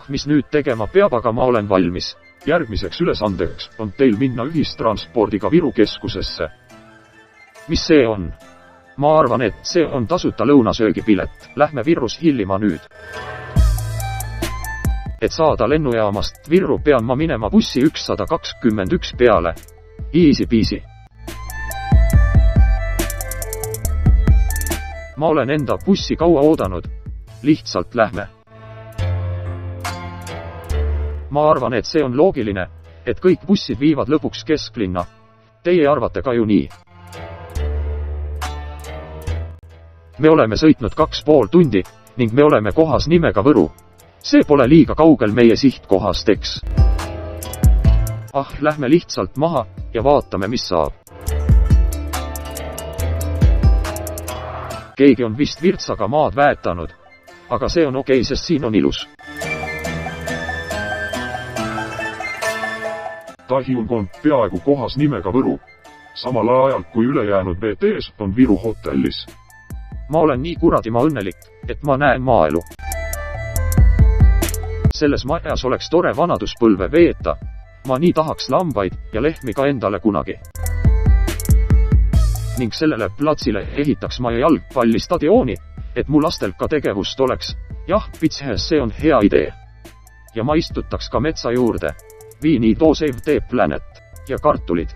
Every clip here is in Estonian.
Mis nüüd tegema peab, aga ma olen valmis. Järgmiseks ülesandeks on teil minna ühistranspordiga Viru keskusesse. Mis see on? Ma arvan, et see on tasuta lõunasöögipilet. Lähme Virus hillima nüüd. Et saada lennujaamast Virru pean ma minema bussi 121 peale. Easy peasy. Ma olen enda bussi kaua oodanud. Lihtsalt lähme. Ma arvan, et see on loogiline, et kõik bussid viivad lõpuks kesklinna. Teie arvate ka ju nii. Me oleme sõitnud 2,5 tundi ning me oleme kohas nimega Võru. See pole liiga kaugel meie sihtkohast, eks. Lähme lihtsalt maha ja vaatame, mis saab. Keegi on vist virtsaga maad väetanud, aga see on okei, sest siin on ilus. Tahiung on peaaegu kohas nimega Võru, samal ajal kui ülejäänud VTS on Viru hotellis. Ma olen nii kuradima õnnelik, et ma näen maaelu. Selles majas oleks tore vanaduspõlve veeta. Ma nii tahaks lambaid ja lehmi ka endale kunagi. Ning sellele platsile ehitaks ma jalgpallistadiooni, et mu lastel ka tegevust oleks. Jah, pitses, see on hea idee. Ja ma istutaks ka metsa juurde. Viini to save the planet. Ja kartulid.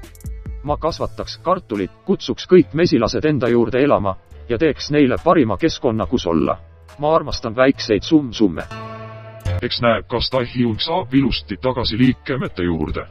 Ma kasvataks kartulid, kutsuks kõik mesilased enda juurde elama ja teeks neile parima keskkonna, kus olla. Ma armastan väikseid summe. Eks näeb, kas Tahiung saab ilusti tagasi liikemete juurde.